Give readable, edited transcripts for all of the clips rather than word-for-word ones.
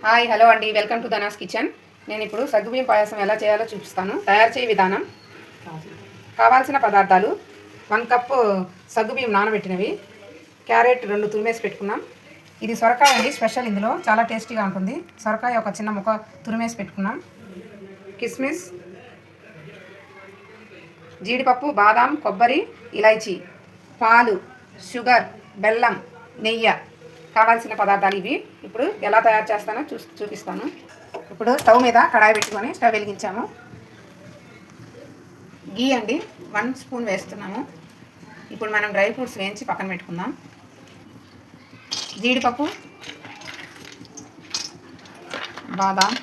Hi hello అండి, welcome to ధనాస్ kitchen. నేను ఇప్పుడు సగ్గుబియ్యం పాయసం ఎలా చేయాలో చూపిస్తాను. తయారు చేయ విధానం. కావాల్సిన పదార్థాలు: 1 కప్పు సగ్గుబియ్యం నానబెట్టినవి, క్యారెట్ 2 తురిమేసి పెట్టుకున్నాం. ఇది సొరకాయ అండి, స్పెషల్ ఇందులో చాలా టేస్టీగా ఉంటుంది. సొరకాయ ఒక చిన్న ముక్క తురిమేసి పెట్టుకున్నాం. కిస్మిస్, జీడిపప్పు, బాదాం, కొబ్బరి, ఇలైచి, పాలు, షుగర్, బెల్లం, నెయ్యి. కావాల్సిన పదార్థాలు ఇవి. ఇప్పుడు ఎలా తయారు చేస్తానో చూపిస్తాను. ఇప్పుడు స్టవ్ మీద కడాయి పెట్టుకొని స్టవ్ వెలిగించాము. గీ అండి 1 స్పూన్ వేస్తున్నాము. ఇప్పుడు మనం డ్రై ఫ్రూట్స్ వేయించి పక్కన పెట్టుకుందాం. జీడిపప్పు, బాదాం,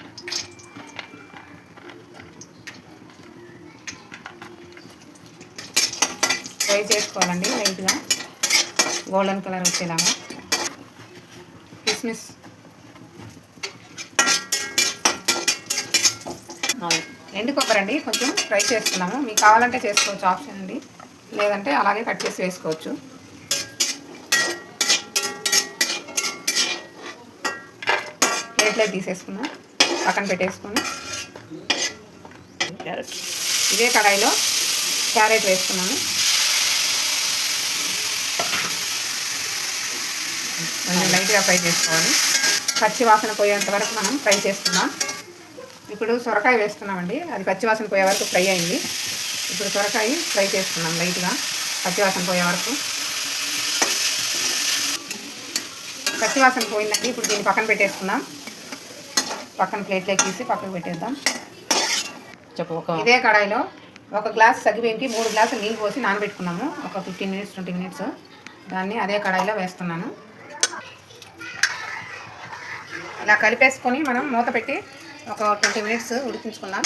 ఫ్రై చేసుకోవాలండి లైట్గా గోల్డెన్ కలర్ వచ్చేలాగా. కిస్మిస్, ఎండు కొబ్బరి అండి కొంచెం ఫ్రై చేస్తున్నాము. మీకు కావాలంటే చేసుకోవచ్చు, ఆప్షన్ అండి. లేదంటే అలాగే కట్ చేసి వేసుకోవచ్చు. ప్లేట్లో తీసేసుకున్నాం, పక్కన పెట్టేసుకొని ఇదే కడాయిలో క్యారెట్ వేసుకున్నాము. కొంచెం లైట్గా ఫ్రై చేసుకోవాలి. పచ్చి వాసన పోయేంత వరకు మనం ఫ్రై చేసుకున్నాం. ఇప్పుడు సొరకాయ వేస్తున్నామండి. అది పచ్చివాసన పోయే వరకు ఫ్రై అయింది. ఇప్పుడు సొరకాయ ఫ్రై చేసుకున్నాం లైట్గా పచ్చివాసన పోయే వరకు. పచ్చివాసన పోయిందండి. ఇప్పుడు దీన్ని పక్కన పెట్టేసుకుందాం. పక్కన ప్లేట్లోకి తీసి పక్కన పెట్టేద్దాం. ఇదే కడాయిలో 1 గ్లాస్ సగ్గుబియ్యంకి 3 గ్లాసులు నీళ్ళు పోసి నానబెట్టుకున్నాము. ఒక 15 మినిట్స్ 20 మినిట్స్. దాన్ని అదే కడాయిలో వేస్తున్నాను. ఇలా కలిపేసుకొని మనం మూత పెట్టి ఒక 20 మినిట్స్ ఉడికించుకుందాం.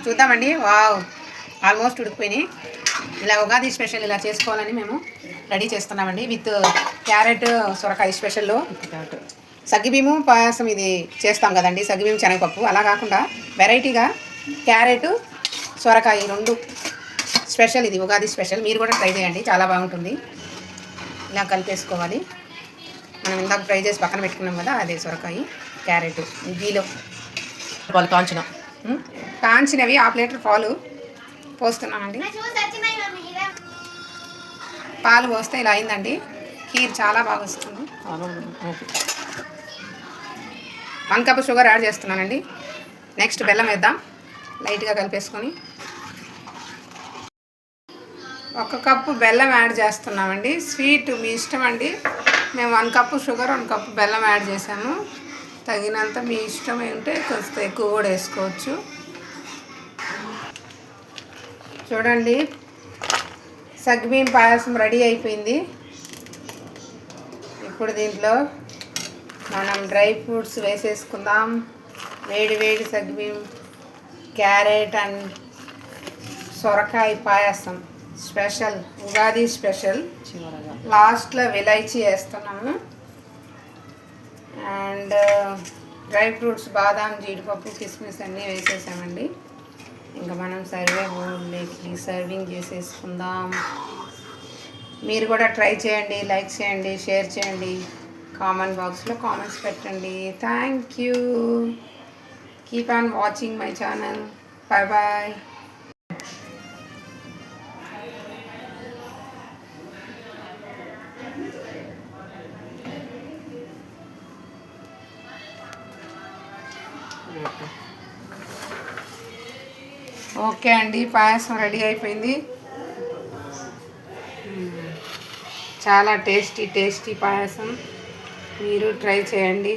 చూద్దామండి. వావ్, ఆల్మోస్ట్ ఉడికిపోయినాయి. ఇలా ఉగాది స్పెషల్ ఇలా చేసుకోవాలని మేము రెడీ చేస్తున్నామండి. విత్ క్యారెట్ సొరకాయ స్పెషల్లో సగ్గుబియ్యము పాయసం ఇది చేస్తాం కదండి, సగ్గుబియ్యం శనగపప్పు. అలా కాకుండా వెరైటీగా క్యారెట్ సొరకాయ 2 స్పెషల్. ఇది ఉగాది స్పెషల్. మీరు కూడా ట్రై చేయండి, చాలా బాగుంటుంది. ఇలా కలిపేసుకోవాలి. మనం ఇందాక ఫ్రై చేసి పక్కన పెట్టుకున్నాం కదా, అదే సొరకాయ క్యారెట్. గీలో పాలు కాంచినవి 1/2 లీటర్ పాలు పోస్తున్నామండి. పాలు పోస్తే ఇలా అయిందండి. ఖీర్ చాలా బాగా వస్తుంది. 1 కప్ షుగర్ యాడ్ చేస్తున్నానండి. నెక్స్ట్ బెల్లం వేద్దాం. లైట్గా కలిపేసుకొని 1 కప్పు బెల్లం యాడ్ చేస్తున్నామండి. స్వీట్ మీ ఇష్టం అండి. మేము 1 కప్పు షుగర్ 1 కప్పు బెల్లం యాడ్ చేసాము. తగినంత మీ ఇష్టం ఏంటంటే కొంచెం ఎక్కువ కూడా వేసుకోవచ్చు. చూడండి, సగ్గుబియ్యం పాయసం రెడీ అయిపోయింది. ఇప్పుడు దీంట్లో మనం డ్రై ఫ్రూట్స్ వేసేసుకుందాం. వేడి వేడి సగ్గుబియ్యం క్యారెట్ అండ్ సొరకాయ పాయసం స్పెషల్, ఉగాది స్పెషల్. లాస్ట్లో ఇలైచి వేస్తున్నాము. అండ్ డ్రై ఫ్రూట్స్ బాదాం, జీడిపప్పు, కిస్మిస్ అన్నీ వేసేసామండి. ఇంకా మనం సర్వింగ్ చేసేసుకుందాం. మీరు కూడా ట్రై చేయండి, లైక్ చేయండి, షేర్ చేయండి, కామెంట్ బాక్స్లో కామెంట్స్ పెట్టండి. Thank you. Keep on watching my channel. Bye bye. Okay అండి, పాయసం రెడీ అయిపోయింది. చాలా టేస్టీ పాయసం. మీరు ట్రై చేయండి.